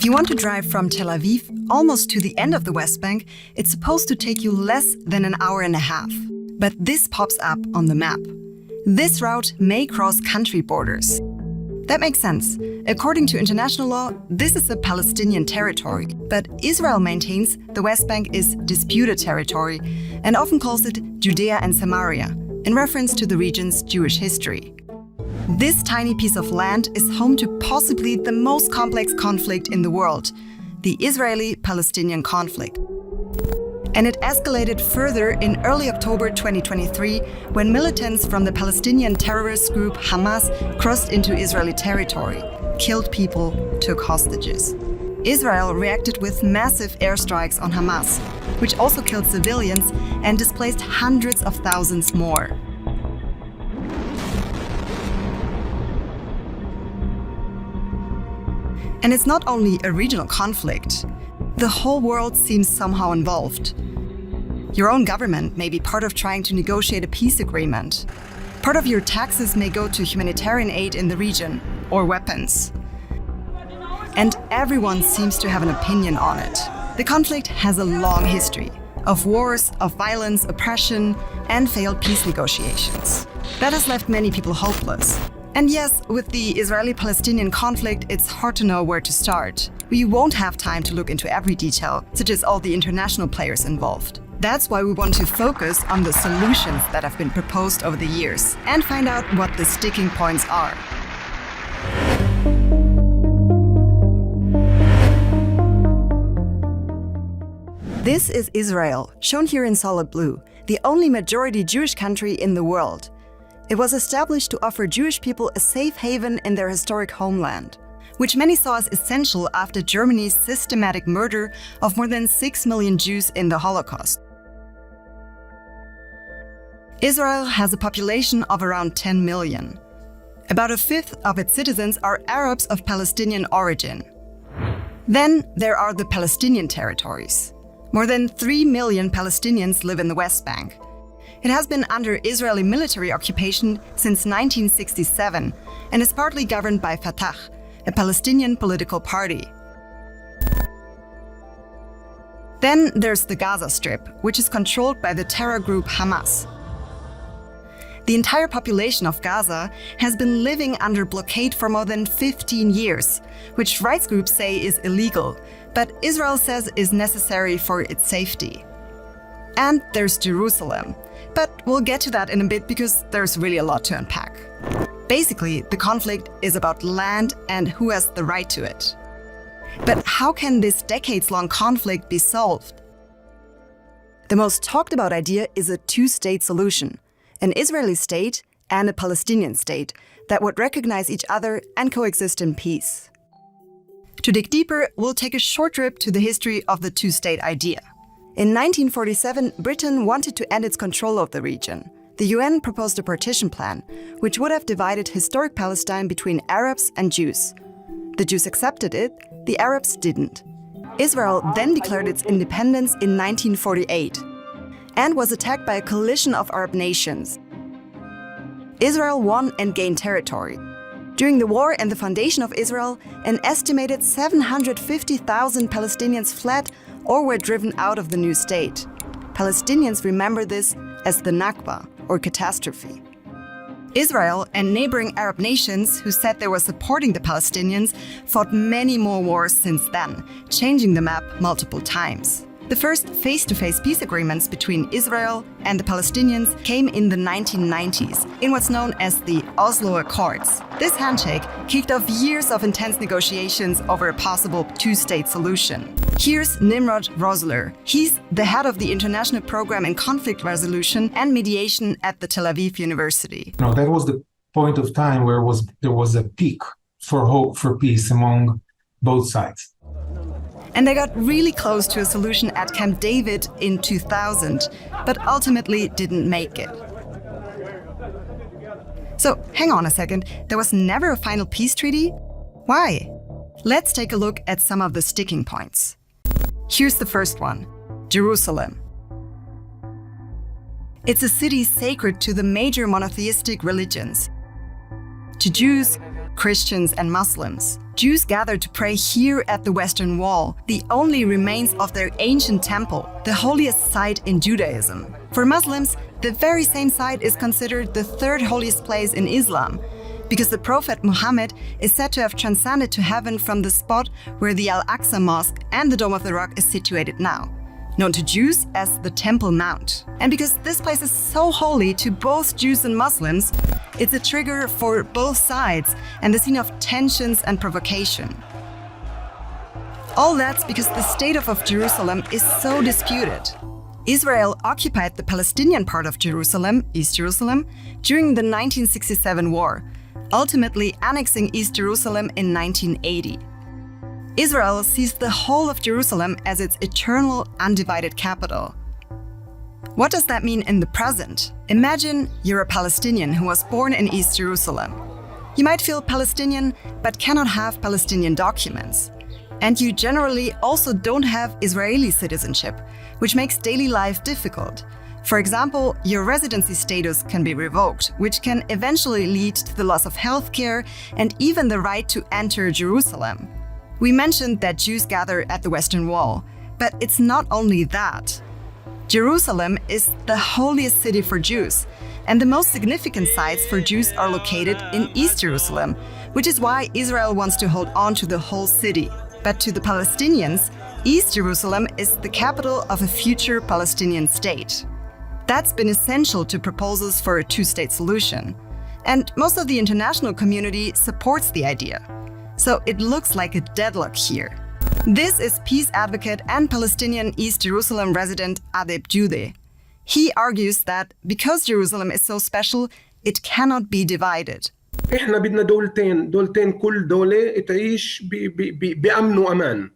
If you want to drive from Tel Aviv almost to the end of the West Bank, it's supposed to take you less than an hour and a half. But this pops up on the map. This route may cross country borders. That makes sense. According to international law, this is a Palestinian territory. But Israel maintains the West Bank is disputed territory and often calls it Judea and Samaria, in reference to the region's Jewish history. This tiny piece of land is home to possibly the most complex conflict in the world, the Israeli Palestinian conflict. And it escalated further in early October 2023 when militants from the Palestinian terrorist group Hamas crossed into Israeli territory, killed people, took hostages. Israel reacted with massive airstrikes on Hamas, which also killed civilians and displaced hundreds of thousands more. And it's not only a regional conflict. The whole world seems somehow involved. Your own government may be part of trying to negotiate a peace agreement. Part of your taxes may go to humanitarian aid in the region, or weapons. And everyone seems to have an opinion on it. The conflict has a long history of wars, of violence, oppression, and failed peace negotiations. That has left many people hopeless. And yes, with the Israeli-Palestinian conflict, it's hard to know where to start. We won't have time to look into every detail, such as all the international players involved. That's why we want to focus on the solutions that have been proposed over the years and find out what the sticking points are. This is Israel, shown here in solid blue, the only majority Jewish country in the world. It was established to offer Jewish people a safe haven in their historic homeland, which many saw as essential after Germany's systematic murder of more than 6 million Jews in the Holocaust. Israel has a population of around 10 million. About a fifth of its citizens are Arabs of Palestinian origin. Then there are the Palestinian territories. More than 3 million Palestinians live in the West Bank. It has been under Israeli military occupation since 1967 and is partly governed by Fatah, a Palestinian political party. Then there's the Gaza Strip, which is controlled by the terror group Hamas. The entire population of Gaza has been living under blockade for more than 15 years, which rights groups say is illegal, but Israel says is necessary for its safety. And there's Jerusalem. But we'll get to that in a bit because there's really a lot to unpack. Basically, the conflict is about land and who has the right to it. But how can this decades-long conflict be solved? The most talked about idea is a two-state solution, an Israeli state and a Palestinian state that would recognize each other and coexist in peace. To dig deeper, we'll take a short trip to the history of the two-state idea. In 1947, Britain wanted to end its control of the region. The UN proposed a partition plan, which would have divided historic Palestine between Arabs and Jews. The Jews accepted it, the Arabs didn't. Israel then declared its independence in 1948 and was attacked by a coalition of Arab nations. Israel won and gained territory. During the war and the foundation of Israel, an estimated 750,000 Palestinians fled or were driven out of the new state. Palestinians remember this as the Nakba, or catastrophe. Israel and neighboring Arab nations who said they were supporting the Palestinians fought many more wars since then, changing the map multiple times. The first face-to-face peace agreements between Israel and the Palestinians came in the 1990s, in what's known as the Oslo Accords. This handshake kicked off years of intense negotiations over a possible two-state solution. Here's Nimrod Rosler. He's the head of the International Program in Conflict Resolution and Mediation at the Tel Aviv University. That was the point of time where there was a peak for hope for peace among both sides. And they got really close to a solution at Camp David in 2000, but ultimately didn't make it. So hang on a second, there was never a final peace treaty? Why? Let's take a look at some of the sticking points. Here's the first one, Jerusalem. It's a city sacred to the major monotheistic religions. To Jews, Christians, and Muslims. Jews gathered to pray here at the Western Wall, the only remains of their ancient temple, the holiest site in Judaism. For Muslims, the very same site is considered the third holiest place in Islam, because the Prophet Muhammad is said to have transcended to heaven from the spot where the Al-Aqsa Mosque and the Dome of the Rock is situated now, known to Jews as the Temple Mount. And because this place is so holy to both Jews and Muslims, it's a trigger for both sides and the scene of tensions and provocation. All that's because the state of Jerusalem is so disputed. Israel occupied the Palestinian part of Jerusalem, East Jerusalem, during the 1967 war, ultimately annexing East Jerusalem in 1980. Israel sees the whole of Jerusalem as its eternal, undivided capital. What does that mean in the present? Imagine you're a Palestinian who was born in East Jerusalem. You might feel Palestinian, but cannot have Palestinian documents. And you generally also don't have Israeli citizenship, which makes daily life difficult. For example, your residency status can be revoked, which can eventually lead to the loss of healthcare and even the right to enter Jerusalem. We mentioned that Jews gather at the Western Wall, but it's not only that. Jerusalem is the holiest city for Jews, and the most significant sites for Jews are located in East Jerusalem, which is why Israel wants to hold on to the whole city. But to the Palestinians, East Jerusalem is the capital of a future Palestinian state. That's been essential to proposals for a two-state solution. And most of the international community supports the idea. So it looks like a deadlock here. This is peace advocate and Palestinian East Jerusalem resident Adeb Jude. He argues that because Jerusalem is so special, it cannot be divided. احنا بدنا دولتين كل دولة تعيش بأمن وأمان.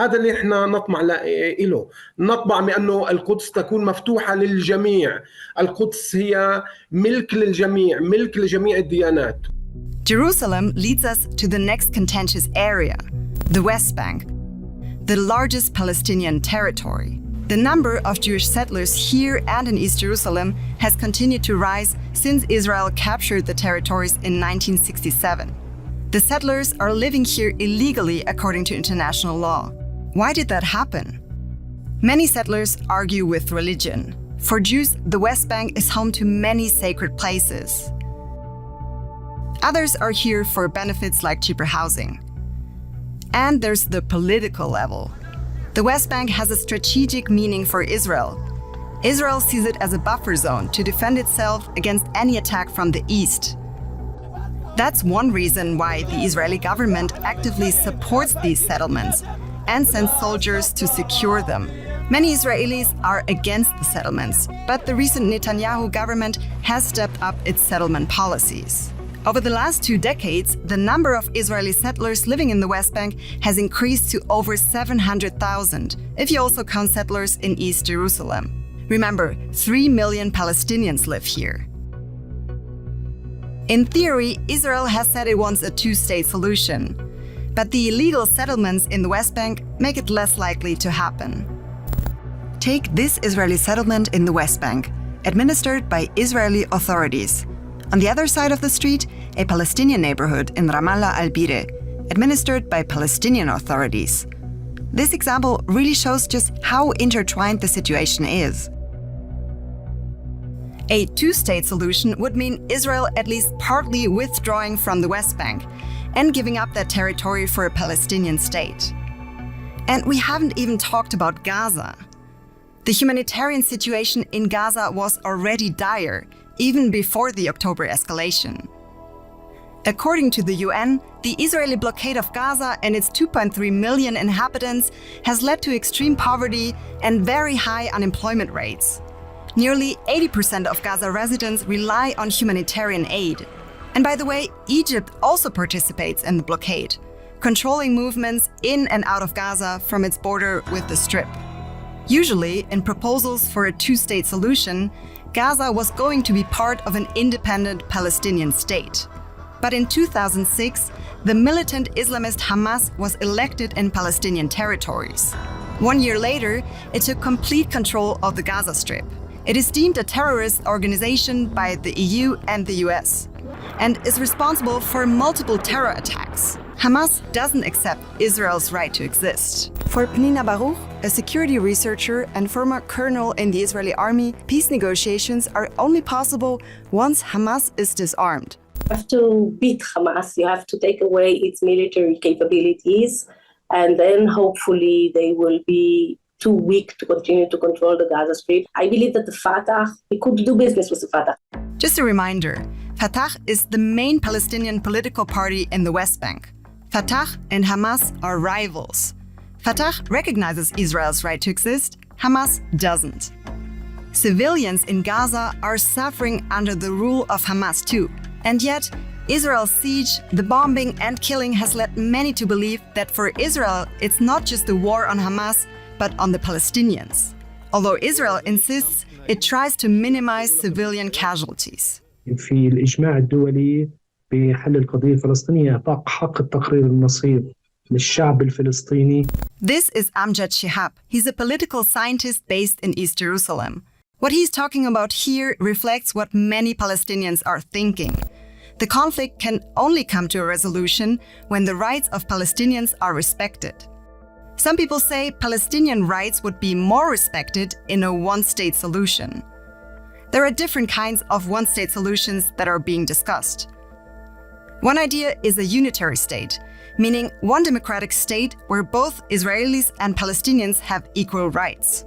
هذا اللي احنا نطمع له. نطمع بأنه القدس تكون مفتوحة للجميع. القدس هي ملك للجميع، ملك لجميع الديانات. Jerusalem leads us to the next contentious area, the West Bank, the largest Palestinian territory. The number of Jewish settlers here and in East Jerusalem has continued to rise since Israel captured the territories in 1967. The settlers are living here illegally according to international law. Why did that happen? Many settlers argue with religion. For Jews, the West Bank is home to many sacred places. Others are here for benefits like cheaper housing. And there's the political level. The West Bank has a strategic meaning for Israel. Israel sees it as a buffer zone to defend itself against any attack from the east. That's one reason why the Israeli government actively supports these settlements and sends soldiers to secure them. Many Israelis are against the settlements, but the recent Netanyahu government has stepped up its settlement policies. Over the last 2 decades, the number of Israeli settlers living in the West Bank has increased to over 700,000, if you also count settlers in East Jerusalem. Remember, 3 million Palestinians live here. In theory, Israel has said it wants a two-state solution, but the illegal settlements in the West Bank make it less likely to happen. Take this Israeli settlement in the West Bank, administered by Israeli authorities. On the other side of the street, a Palestinian neighborhood in Ramallah al-Bire, administered by Palestinian authorities. This example really shows just how intertwined the situation is. A two-state solution would mean Israel at least partly withdrawing from the West Bank and giving up that territory for a Palestinian state. And we haven't even talked about Gaza. The humanitarian situation in Gaza was already dire, even before the October escalation. According to the UN, the Israeli blockade of Gaza and its 2.3 million inhabitants has led to extreme poverty and very high unemployment rates. Nearly 80% of Gaza residents rely on humanitarian aid. And by the way, Egypt also participates in the blockade, controlling movements in and out of Gaza from its border with the Strip. Usually, in proposals for a two-state solution, Gaza was going to be part of an independent Palestinian state. But in 2006, the militant Islamist Hamas was elected in Palestinian territories. 1 year later, it took complete control of the Gaza Strip. It is deemed a terrorist organization by the EU and the US. and is responsible for multiple terror attacks. Hamas doesn't accept Israel's right to exist. For Pnina Baruch, a security researcher and former colonel in the Israeli army, peace negotiations are only possible once Hamas is disarmed. You have to beat Hamas, you have to take away its military capabilities, and then hopefully they will be too weak to continue to control the Gaza Strip. I believe that the Fatah, we could do business with the Fatah. Just a reminder, Fatah is the main Palestinian political party in the West Bank. Fatah and Hamas are rivals. Fatah recognizes Israel's right to exist, Hamas doesn't. Civilians in Gaza are suffering under the rule of Hamas too. And yet, Israel's siege, the bombing and killing has led many to believe that for Israel, it's not just a war on Hamas, but on the Palestinians. Although Israel insists it tries to minimize civilian casualties. في الإجماع الدولي بحل القضية الفلسطينية إعطاء حق التقرير المصير للشعب الفلسطيني. This is Amjad Shihab. He's a political scientist based in East Jerusalem. What he's talking about here reflects what many Palestinians are thinking. The conflict can only come to a resolution when the rights of Palestinians are respected. Some people say Palestinian rights would be more respected in a one-state solution. There are different kinds of one-state solutions that are being discussed. One idea is a unitary state, meaning one democratic state where both Israelis and Palestinians have equal rights.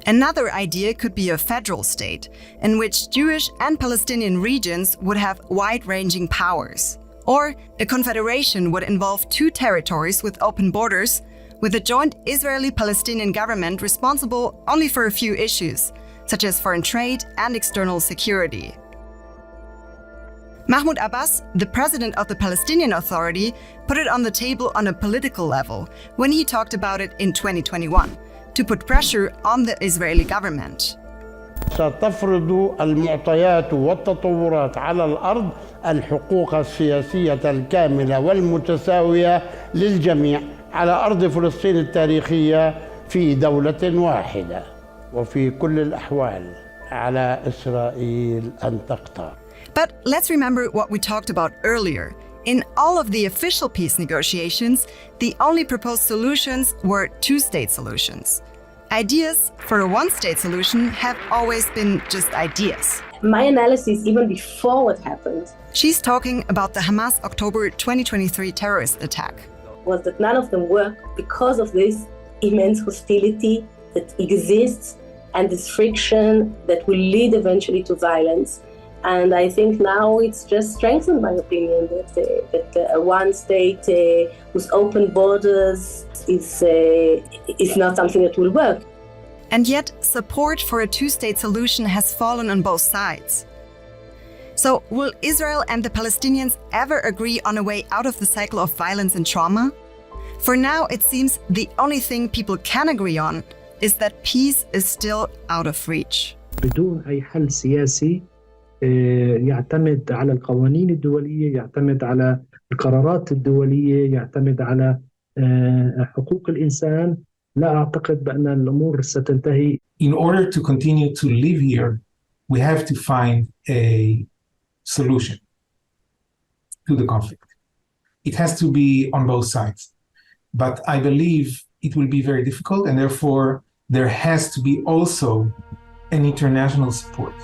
Another idea could be a federal state, in which Jewish and Palestinian regions would have wide-ranging powers. Or a confederation would involve two territories with open borders, with a joint Israeli-Palestinian government responsible only for a few issues, such as foreign trade and external security. Mahmoud Abbas, the president of the Palestinian Authority, put it on the table on a political level when he talked about it in 2021, to put pressure on the Israeli government. ستفرض المعطيات والتطورات على الأرض الحقوق السياسية الكاملة والمتساوية للجميع على أرض فلسطين التاريخية في دولة واحدة، وفي كل الأحوال على إسرائيل أن تقطع. But let's remember what we talked about earlier. In all of the official peace negotiations, the only proposed solutions were two-state solutions. Ideas for a one-state solution have always been just ideas. My analysis, even before what happened, She's talking about the Hamas October 2023 terrorist attack. was that none of them work because of this immense hostility that exists and this friction that will lead eventually to violence. And I think now it's just strengthened my opinion that a one state with open borders is not something that will work. And yet, support for a two-state solution has fallen on both sides. So, will Israel and the Palestinians ever agree on a way out of the cycle of violence and trauma? For now, it seems the only thing people can agree on is that peace is still out of reach. بدون أي حل سياسي يعتمد على القوانين الدولية، يعتمد على القرارات الدولية، يعتمد على حقوق الإنسان. لا أعتقد بأن الأمور ستنتهي. In order to continue to live here, we have to find a solution to the conflict. It has to be on both sides. But I believe it will be very difficult, and therefore there has to be also an international support.